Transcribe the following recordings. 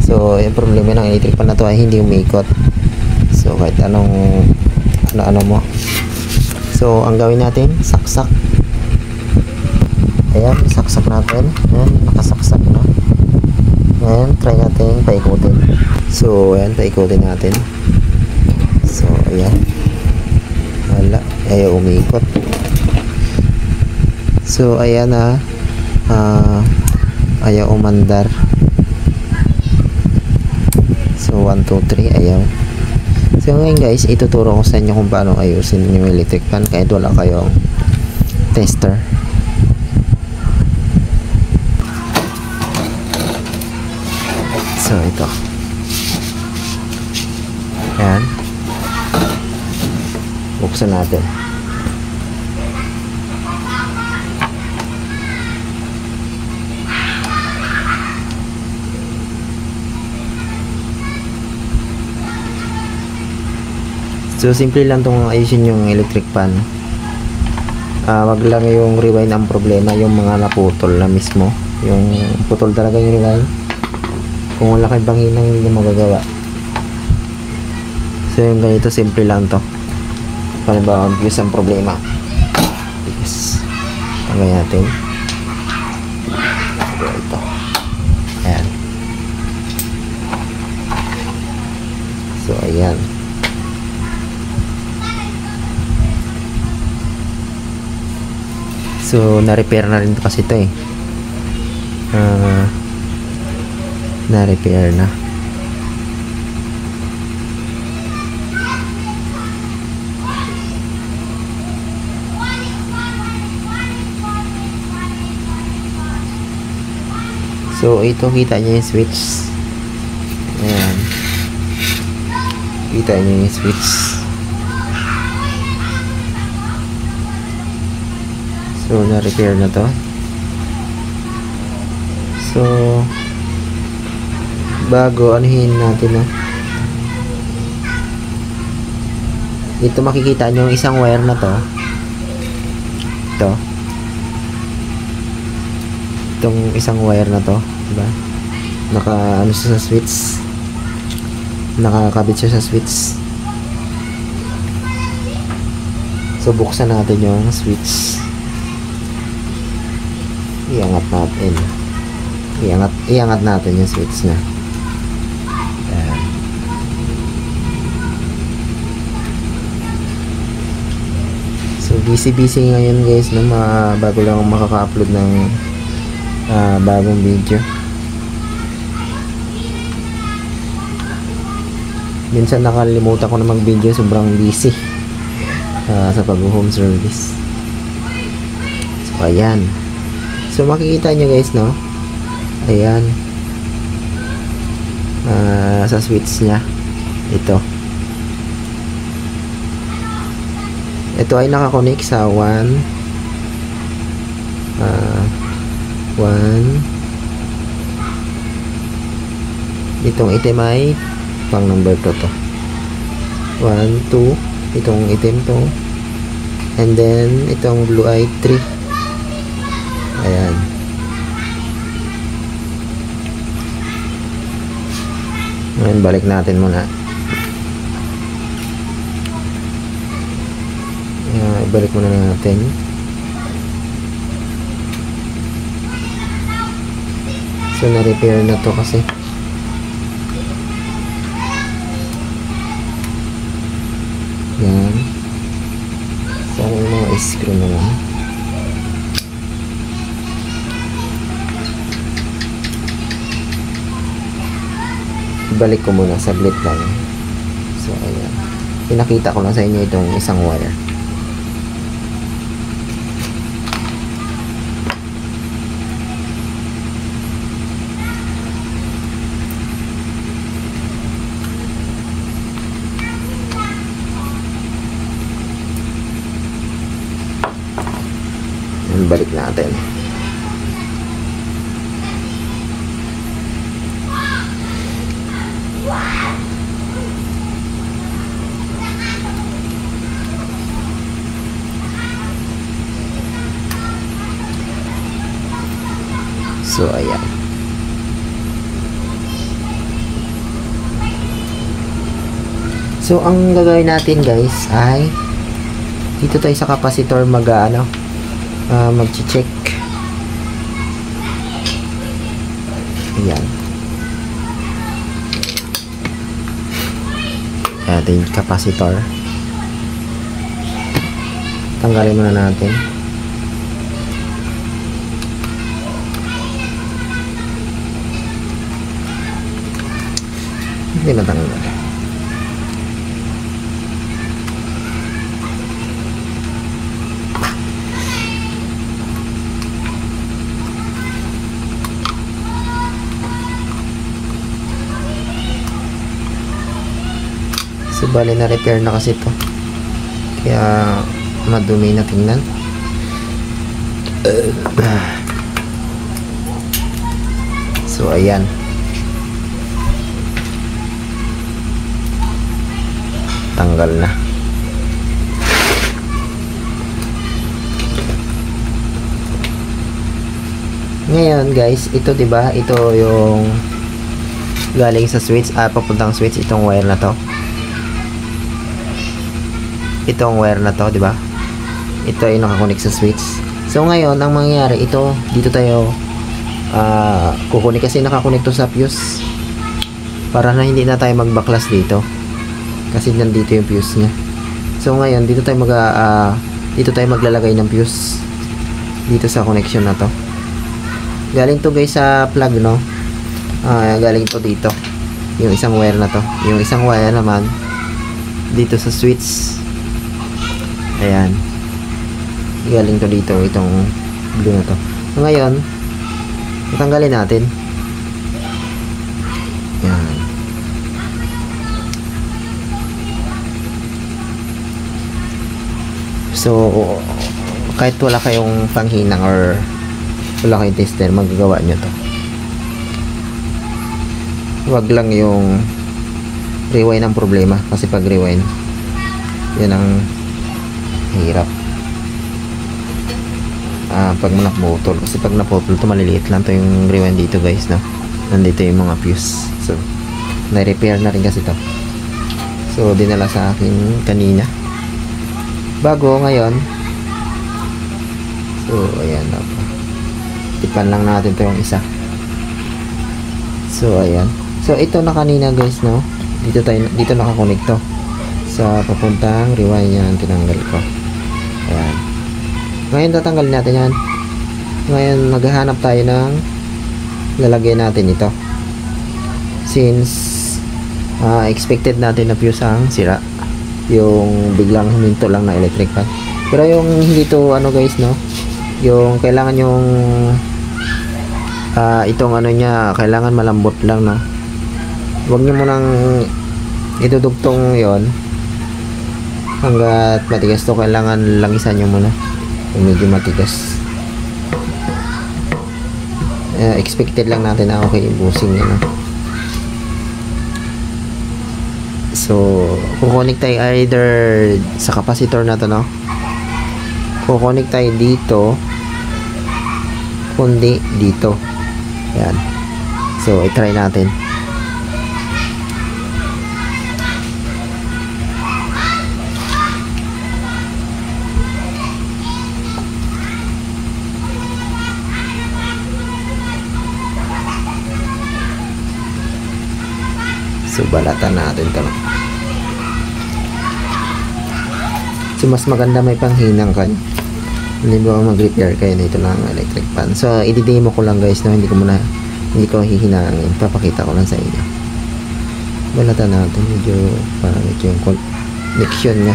So yung problema ng electric pan na to ay hindi umikot. So kahit anong ano mo. So ang gawin natin, saksak. Ayan, saksak natin. Ayan, nakasaksak na. Ayan, try natin paikutin. So ayan, paikutin natin. So ayan, wala, ayaw umikot. So ayan na, ayaw umandar. So 1, 2, 3, ayaw. So ngayon guys, ituturo ko sa inyo kung paano ayusin yung electric fan kahit wala kayong tester. So ito, ayan, buksan natin. So simple lang itong ayusin yung electric fan. Wag lang yung rewind ang problema, yung mga naputol na mismo, yung putol talaga yung rewind. Kung wala kang bangina, hindi mo magagawa. So yung ganito, simple lang to. Paano ba obvious ang problema? Yes. Tagay natin. Ito. Ayan. So ayan. So na-repair na rin to kasi ito eh. Na-repair na. So ito, kita nyo yung switch. Ayan. Kita nyo yung switch. So na-repair na to. So bago anuhin natin dito makikita nyo yung isang wire na to. Itong isang wire na to, diba? Naka ano siya sa switch, nakakabit siya sa switch. So buksan natin yung switch. Iangat natin. Iangat natin yung switch na. Ayan. So busy ngayon guys, no? Bago lang makaka-upload ng bagong video. Minsan nakalimutan ko na mag-video, sobrang busy sa pag-home service. So ayan. So makikita nyo guys, no? Ayan. Sa switch nya ito ay nakakonect sa 1 itong item ay pang number 2 to. 1, 2, itong item to, and then itong blue ay 3. Ayan. Ngayon balik natin muna. Ibalik muna natin. So na-repair na to kasi. Yan. Sana yung mga screw naman. Balik ko muna, saglit lang. So ayan, pinakita ko lang sa inyo itong isang wire. Ayan, balik natin. So ayan. So ang gagawin natin guys ay dito tayo sa capacitor mag-check. Ayan. Ating capacitor. Tanggalin muna natin. Hindi natanggal. So bali na repair na kasi to, kaya madumi na tingnan. So ayan, tanggal na. Ngayon guys, ito 'di ba? Ito yung galing sa switch, papuntang switch, itong wire na to. Itong wire na to, 'di ba? Ito ay nakakonek sa switch. So ngayon, ang mangyayari ito, dito tayo kukunik kasi nakakonek to sa fuse. Para na hindi na tayo magbaklas dito. Kasi nandito yung fuse niya. So ngayon, dito tayo maglalagay ng fuse dito sa connection na to. Galing to guys sa plug, no? Galing to dito. Yung isang wire na to. Yung isang wire naman dito sa switch. Ayan. Galing to dito, itong blue na to. So, ngayon, tatanggalin natin. Ayan. So, kahit wala kayong panghinang or wala kayong tester, magagawa nyo to. Wag lang yung rewind ang problema. Kasi pag rewind, yan ang hirap. Pag naputol, kasi pag naputol to, maliliit lang to yung rewind dito guys, no? Nandito yung mga fuse. So na-repair na rin kasi to. So dinala sa akin kanina bago. Ngayon, so ayan na po, tipan lang natin to yung isa. So ayan, so ito na kanina guys, no? Dito nakakonect to sa papuntang rewind. Yan, tinanggal ko. Ayan. Ngayon tatanggalin natin yan. Ngayon maghahanap tayo ng lalagyan natin ito. Since expected natin na fuse ang sira, yung biglang huminto lang na electric fan. Pero yung hindi to guys, no? Yung kailangan yung itong niya, kailangan malambot lang, no? Huwag nyo munang idudugtong yon hanggat matigas to. Kailangan langisan nyo muna kung medyo matigas. Expected lang natin na okay yung busing niya, no? So kukonek tayo either sa capacitor na to, no? Kukonek tayo dito, kundi dito. Ayan. So i-try natin. So balatan natin ito. So mas maganda may panghinang kayo. Hindi ba mag-repair kayo nito ng electric fan. So i-demo ko lang guys, no? Hindi ko hihinangin. Papakita ko lang sa inyo. Balatan natin. Medyo yung connection niya.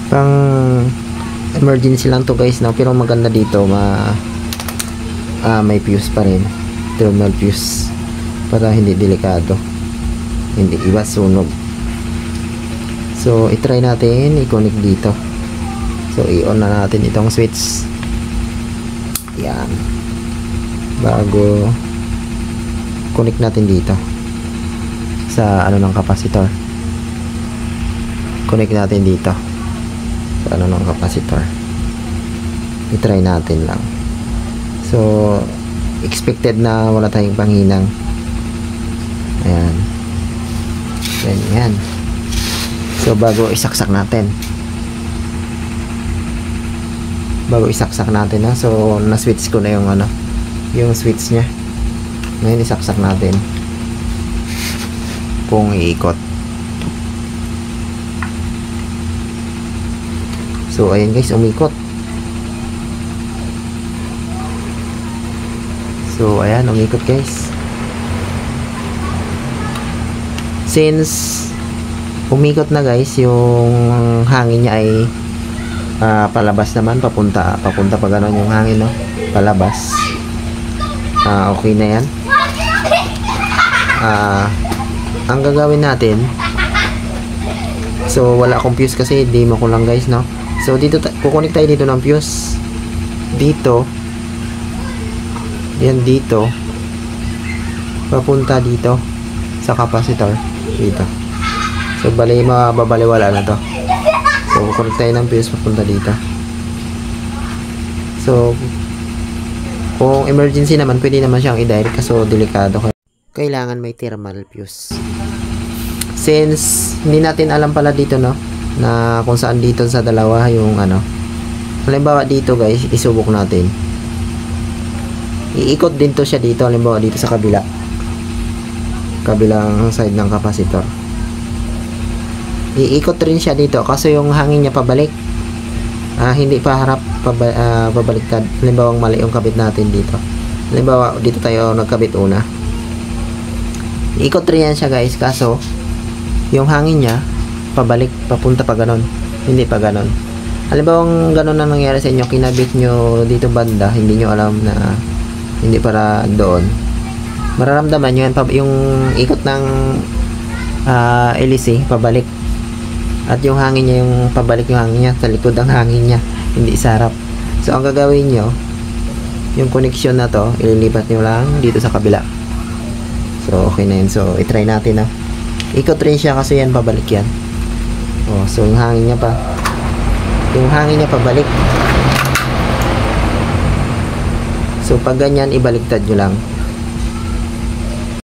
Pang emergency lang to guys, no? Pero maganda dito may fuse pa rin, thermal fuse, para hindi delikado, hindi iwas sunog. So i-try natin i-connect dito. So i-on na natin itong switch. Yan. bago connect natin dito sa ano ng capacitor. Connect natin dito sa ano ng capacitor. I-try natin lang. So expected na wala tayong panghinang. Ayan. Ganyan. So bago isaksak natin, na, so na-switch ko na yung ano, yung switch nya. Ngayon isaksak natin kung iikot. So ayan guys, umikot. So ayan, umikot guys. Since umikot na guys, yung hangin niya ay palabas naman, papunta pa gano'n yung hangin, no? Palabas. Okay na yan. Ang gagawin natin, so wala akong fuse kasi demo ko lang guys, no? So dito kukunik tayo dito ng fuse dito, yan dito, papunta dito sa capacitor dito. So bali mababaliwala na to. So kukunik tayo ng fuse papunta dito. So kung emergency naman, pwede naman siyang i-direct, kaso delikado. Kailangan may thermal fuse. Since hindi natin alam pala dito, no, na kung saan dito sa dalawa yung ano. Halimbawa dito guys, isubok natin. Iikot din to siya dito, halimbawa dito sa kabilang side ng capacitor. Iikot rin siya dito kasi yung hangin niya pabalik. Hindi pa harap, pabaliktad. Halimbawa mali yung kabit natin dito. Halimbawa dito tayo nagkabit una. Iikot rin yan siya guys, kaso yung hangin niya pabalik, papunta pa ganon, hindi pa ganon. Halimbawa ganon na nangyari sa inyo, kinabit nyo dito banda, hindi nyo alam na hindi para doon, mararamdaman nyo yan, yung ikot ng LEC pabalik, at yung hangin niya, yung pabalik yung hangin niya, sa likod ang hangin niya, hindi sa harap. So ang gagawin nyo, yung connection na to, ililipat nyo lang dito sa kabila. So okay na yun. So itry natin, na ikot rin siya kasi yan, pabalik yan. So yung hangin niya pabalik. So pag ganyan, ibaliktad nyo lang.